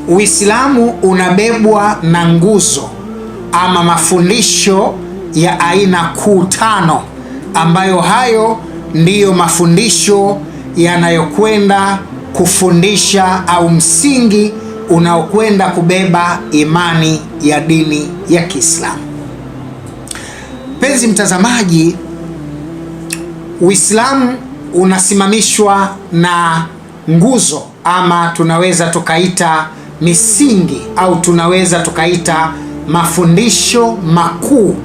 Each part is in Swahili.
Uislamu unabebwa na nguzo ama mafundisho ya aina kuu 5, ambayo hayo ndiyo mafundisho yanayokwenda kufundisha au msingi unaokwenda kubeba imani ya dini ya Kiislamu. Mpenzi mtazamaji, Uislamu unasimamishwa na nguzo ama tunaweza tukaita misingi au tunaweza tukaita mafundisho makuu,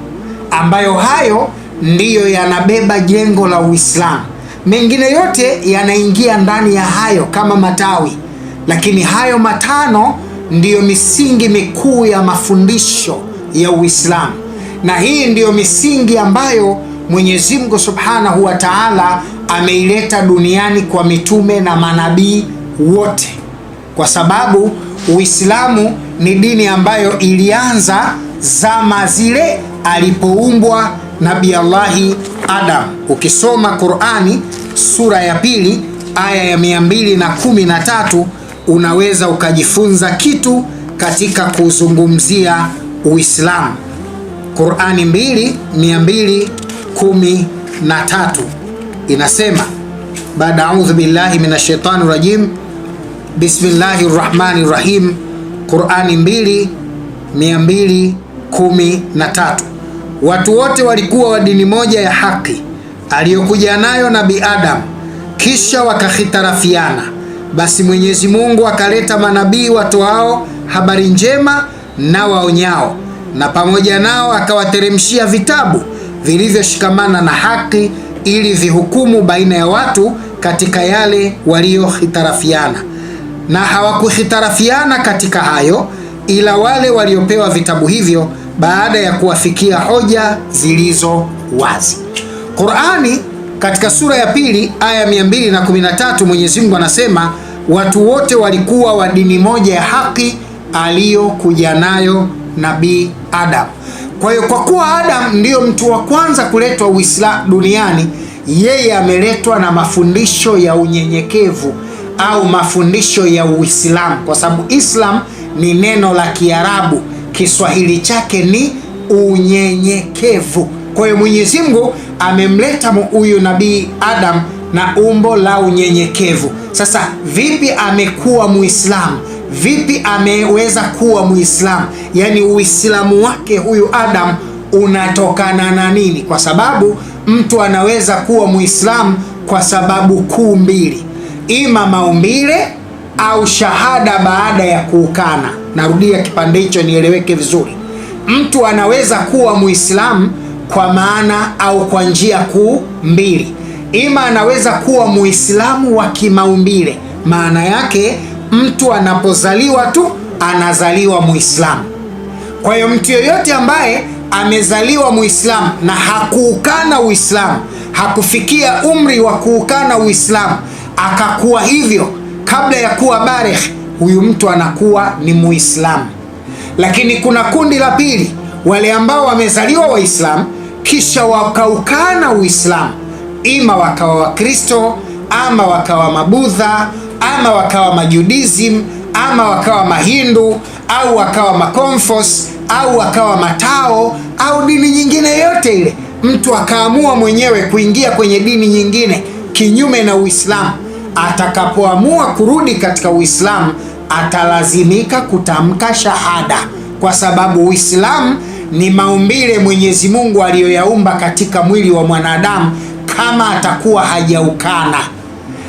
ambayo hayo ndiyo yanabeba jengo la Uislamu. Mengine yote yanaingia ndani ya hayo kama matawi, lakini hayo 5 ndiyo misingi mikuu ya mafundisho ya Uislamu, na hii ndiyo misingi ambayo Mwenyezi Mungu Subhanahu wa Ta'ala ameileta duniani kwa mitume na manabii wote, kwa sababu Uislamu ni dini ambayo ilianza zama zile alipoumbwa Nabii Allahi Adam. Ukisoma Qur'ani sura ya 2 aya ya 213 unaweza ukajifunza kitu katika kuzungumzia Uislamu. Qur'ani 2:213 inasema, baada a'udhu billahi minash shaitani rajim, bismillahir rahmanir rahim. Qur'ani 2:213, watu wote walikuwa wa dini moja ya haki aliyokuja nayo Nabii Adam, kisha wakakhitarafiana. Basi Mwenyezi Mungu akaleta manabii watoao habari njema na waonyao, na pamoja nao akawateremshia vitabu vilivyoshikamana na haki ili vihukumu baina ya watu katika yale waliokhitarafiana. Na hawakukhitarafiana katika hayo ila wale waliopewa vitabu hivyo baada ya kuwafikia hoja zilizo wazi. Qur'ani katika sura ya 2 aya 213 Mwenyezi Mungu anasema watu wote walikuwa wa dini moja ya haki aliyokuja nayo Nabii Adam. Kwa hiyo kwa kuwa Adam ndiyo mtu wa kwanza kuletwa Uislamu duniani, yeye ameletwa na mafundisho ya unyenyekevu au mafundisho ya Uislamu, kwa sababu Islam ni neno la Kiarabu, Kiswahili chake ni unyenyekevu. Kwa hiyo Mwenyezi Mungu amemleta huyu Nabii Adam na umbo la unyenyekevu. Sasa vipi amekuwa Muislamu? Vipi ameweza kuwa Muislamu? Yaani Uislamu wake huyu Adam unatokana na nini? Kwa sababu mtu anaweza kuwa Muislamu kwa sababu kuu 2, ima maumbile au shahada baada ya kuukana. Narudia kipande hicho nieleweke vizuri. Mtu anaweza kuwa Muislamu kwa maana au kwa njia kuu 2. Ima anaweza kuwa Muislamu wa kimaumbile, maana yake mtu anapozaliwa tu anazaliwa Muislamu. Kwa hiyo mtu yoyote ambaye amezaliwa Muislamu na hakuukana Uislamu, hakufikia umri wa kuukana Uislamu, akakuwa hivyo kabla ya kuwa baligh, huyu mtu anakuwa ni Muislamu. Lakini kuna kundi la pili, wale ambao wamezaliwa Waislamu kisha wakaukana Uislamu, ima wakawa Wakristo ama wakawa Mabudha ama wakawa Majudaism ama wakawa Mahindu au wakawa Makonfos au wakawa Matao au dini nyingine yote ile, mtu akaamua mwenyewe kuingia kwenye dini nyingine kinyume na Uislamu. Atakapoamua kurudi katika Uislamu atalazimika kutamka shahada, kwa sababu Uislamu ni maumbile Mwenyezi Mungu aliyoyaumba katika mwili wa mwanadamu, kama atakuwa hajaukana.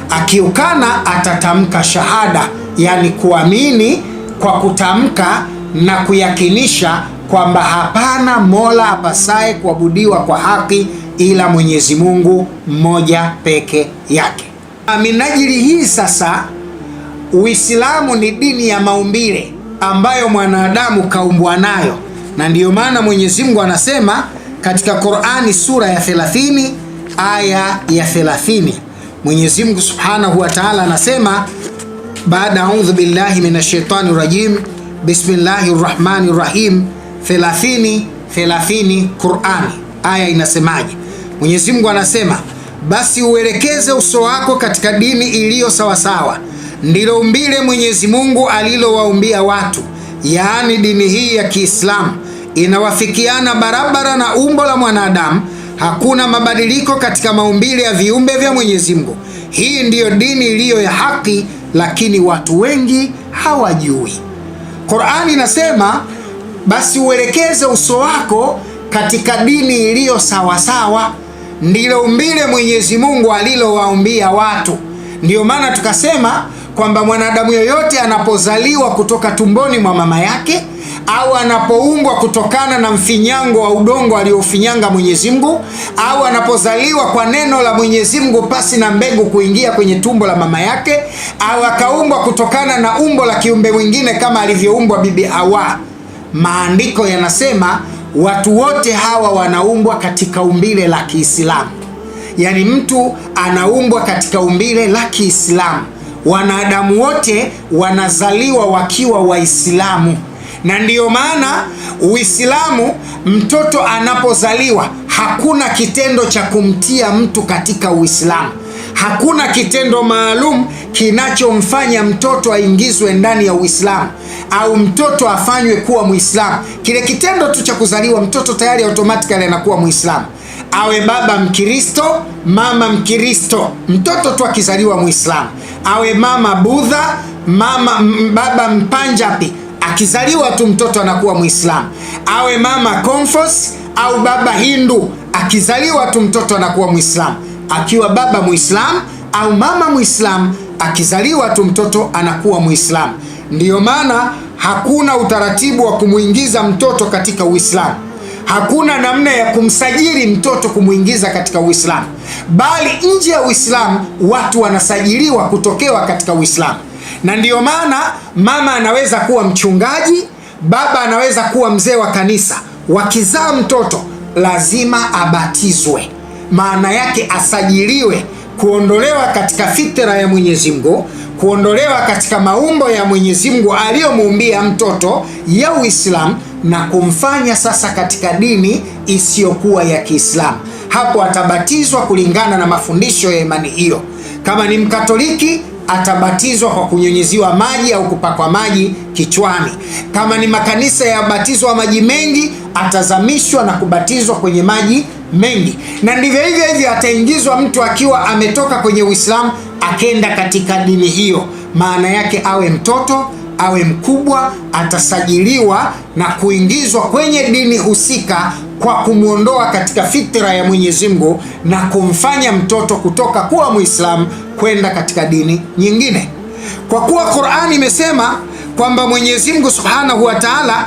Akiukana atatamka shahada, yani kuamini kwa kutamka na kuyakinisha kwamba hapana mola apasaye kuabudiwa kwa haki ila Mwenyezi Mungu mmoja peke yake. Minajili hii sasa, Uislamu ni dini ya maumbile ambayo mwanadamu kaumbwa nayo, na ndiyo maana Mwenyezi Mungu anasema katika Qur'ani sura ya 30 aya ya 30, Mwenyezi Mungu Subhanahu wa Ta'ala anasema, baada a'udhu billahi minash shaitani rajim, bismillahir rahmanir rahim. 30 Qur'ani, aya inasemaje? Mwenyezi Mungu anasema, basi uelekeze uso wako katika dini iliyo sawasawa ndilo umbile Mwenyezi Mungu alilowaumbia watu, yaani dini hii ya Kiislamu inawafikiana barabara na umbo la mwanadamu. Hakuna mabadiliko katika maumbile ya viumbe vya Mwenyezi Mungu. Hii ndiyo dini iliyo ya haki, lakini watu wengi hawajui. Qur'ani inasema, basi uelekeze uso wako katika dini iliyo sawasawa, ndilo umbile Mwenyezi Mungu alilowaumbia watu. Ndiyo maana tukasema kwamba mwanadamu yoyote anapozaliwa kutoka tumboni mwa mama yake au anapoumbwa kutokana na mfinyango wa udongo aliofinyanga Mwenyezi Mungu, au anapozaliwa kwa neno la Mwenyezi Mungu pasi na mbegu kuingia kwenye tumbo la mama yake, au akaumbwa kutokana na umbo la kiumbe mwingine kama alivyoumbwa Bibi Hawa, maandiko yanasema watu wote hawa wanaumbwa katika umbile la Kiislamu. Yaani mtu anaumbwa katika umbile la Kiislamu. Wanadamu wote wanazaliwa wakiwa Waislamu, na ndiyo maana Uislamu, mtoto anapozaliwa hakuna kitendo cha kumtia mtu katika Uislamu. Hakuna kitendo maalum kinachomfanya mtoto aingizwe ndani ya Uislamu au mtoto afanywe kuwa Muislamu. Kile kitendo tu cha kuzaliwa, mtoto tayari automatically anakuwa Muislamu. Awe baba Mkristo, mama Mkristo, mtoto tu akizaliwa Muislamu. Awe mama Budha, baba Mpanjabi, akizaliwa tu mtoto anakuwa Muislamu. Awe mama Confucius au baba Hindu, akizaliwa tu mtoto anakuwa Muislamu. Akiwa baba Muislamu au mama Muislamu, akizaliwa tu mtoto anakuwa Muislamu. Ndiyo maana hakuna utaratibu wa kumuingiza mtoto katika Uislamu. Hakuna namna ya kumsajili mtoto kumuingiza katika Uislamu, bali nje ya Uislamu watu wanasajiliwa kutokewa katika Uislamu. Na ndiyo maana mama anaweza kuwa mchungaji, baba anaweza kuwa mzee wa kanisa. Wakizaa mtoto lazima abatizwe, maana yake asajiliwe, kuondolewa katika fitra ya Mwenyezi Mungu, kuondolewa katika maumbo ya Mwenyezi Mungu aliyomuumbia mtoto ya Uislamu, na kumfanya sasa katika dini isiyokuwa ya Kiislamu. Hapo atabatizwa kulingana na mafundisho ya imani hiyo. Kama ni Mkatoliki, atabatizwa kwa kunyunyiziwa maji au kupakwa maji kichwani. Kama ni makanisa ya batizo wa maji mengi, atazamishwa na kubatizwa kwenye maji mengi. Na ndivyo hivyo ataingizwa mtu akiwa ametoka kwenye Uislamu akenda katika dini hiyo. Maana yake awe mtoto awe mkubwa, atasajiliwa na kuingizwa kwenye dini husika kwa kumuondoa katika fitra ya Mwenyezi Mungu na kumfanya mtoto kutoka kuwa Muislamu kwenda katika dini nyingine. Kwa kuwa Qur'ani imesema kwamba Mwenyezi Mungu Subhanahu wa Ta'ala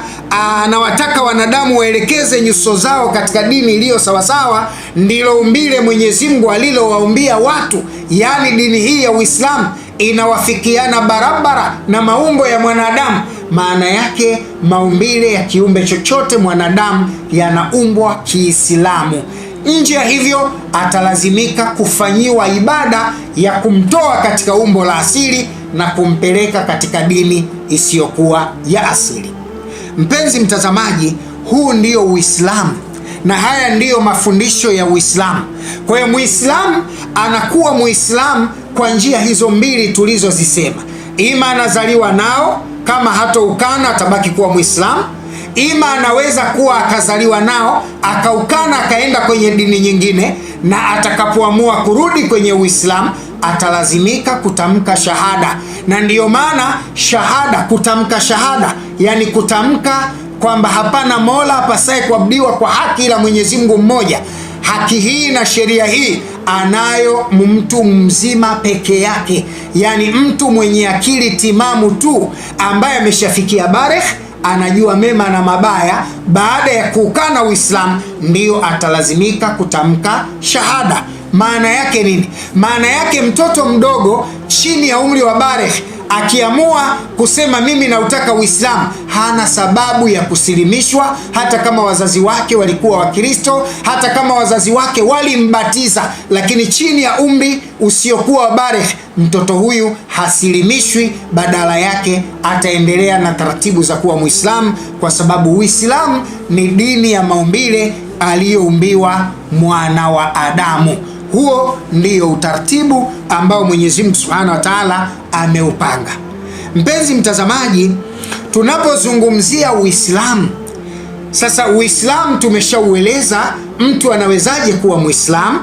anawataka wanadamu waelekeze nyuso zao katika dini iliyo sawasawa, ndilo umbile Mwenyezi Mungu alilowaumbia watu, yaani dini hii ya Uislamu inawafikiana barabara na maumbo ya mwanadamu. Maana yake maumbile ya kiumbe chochote mwanadamu yanaumbwa Kiislamu. Nje ya hivyo atalazimika kufanyiwa ibada ya kumtoa katika umbo la asili na kumpeleka katika dini isiyokuwa ya asili. Mpenzi mtazamaji, huu ndio Uislamu na haya ndiyo mafundisho ya Uislamu. Kwa hiyo Muislamu anakuwa Muislamu kwa njia hizo mbili tulizozisema. Ima anazaliwa nao, kama hatoukana atabaki kuwa Muislamu. Ima anaweza kuwa akazaliwa nao, akaukana, akaenda kwenye dini nyingine, na atakapoamua kurudi kwenye Uislamu atalazimika kutamka shahada. Na ndiyo maana shahada, kutamka shahada, yani kutamka kwamba hapana mola apasaye kuabudiwa kwa haki ila Mwenyezi Mungu mmoja. Haki hii na sheria hii anayo mtu mzima peke yake, yani mtu mwenye akili timamu tu ambaye ameshafikia baligh, anajua mema na mabaya. Baada ya kuukana Uislamu ndiyo atalazimika kutamka shahada. Maana yake nini? Maana yake mtoto mdogo chini ya umri wa baligh akiamua kusema mimi nautaka Uislamu, hana sababu ya kusilimishwa, hata kama wazazi wake walikuwa Wakristo, hata kama wazazi wake walimbatiza, lakini chini ya umri usiokuwa wa baligh, mtoto huyu hasilimishwi, badala yake ataendelea na taratibu za kuwa Muislamu, kwa sababu Uislamu ni dini ya maumbile aliyoumbiwa mwana wa Adamu. Huo ndio utaratibu ambao Mwenyezi Mungu Subhanahu wa Ta'ala ameupanga. Mpenzi mtazamaji, tunapozungumzia Uislamu, sasa Uislamu tumeshaueleza mtu anawezaje kuwa Muislamu,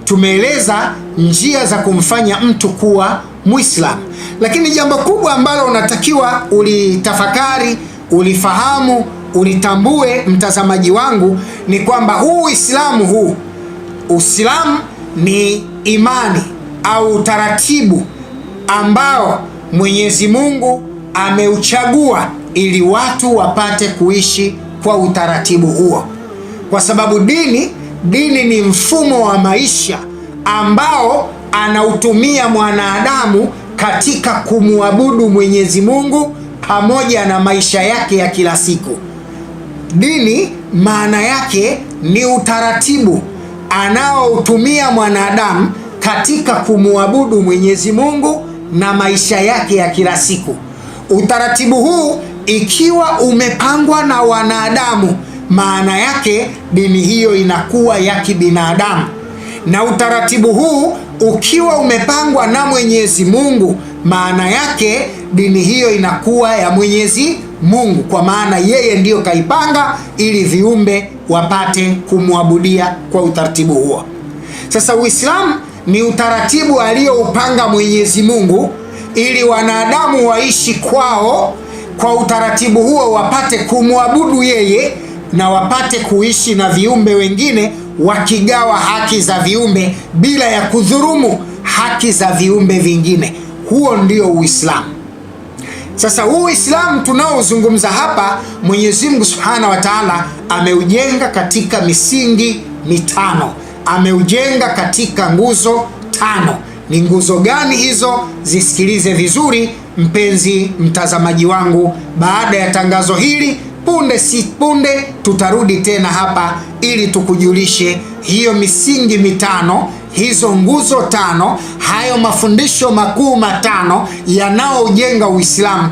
tumeeleza njia za kumfanya mtu kuwa Muislamu. Lakini jambo kubwa ambalo unatakiwa ulitafakari, ulifahamu, ulitambue mtazamaji wangu ni kwamba Uislamu ni imani au utaratibu ambao Mwenyezi Mungu ameuchagua ili watu wapate kuishi kwa utaratibu huo, kwa sababu dini ni mfumo wa maisha ambao anautumia mwanadamu katika kumwabudu Mwenyezi Mungu pamoja na maisha yake ya kila siku. Dini maana yake ni utaratibu anaoutumia mwanadamu katika kumwabudu Mwenyezi Mungu na maisha yake ya kila siku. Utaratibu huu ikiwa umepangwa na wanadamu, maana yake dini hiyo inakuwa ya kibinadamu. Na utaratibu huu ukiwa umepangwa na Mwenyezi Mungu, maana yake dini hiyo inakuwa ya Mwenyezi Mungu, kwa maana yeye ndiyo kaipanga ili viumbe wapate kumwabudia kwa utaratibu huo. Sasa Uislamu ni utaratibu alioupanga Mwenyezi Mungu ili wanadamu waishi kwa utaratibu huo, wapate kumwabudu yeye na wapate kuishi na viumbe wengine, wakigawa haki za viumbe bila ya kudhurumu haki za viumbe vingine. Huo ndio Uislamu. Sasa huu Uislamu tunaozungumza hapa, Mwenyezi Mungu Subhanahu wa Ta'ala ameujenga katika misingi mitano, ameujenga katika nguzo tano. Ni nguzo gani hizo? Zisikilize vizuri mpenzi mtazamaji wangu. Baada ya tangazo hili, punde si punde tutarudi tena hapa ili tukujulishe hiyo misingi mitano, hizo nguzo tano, hayo mafundisho makuu matano yanayojenga Uislamu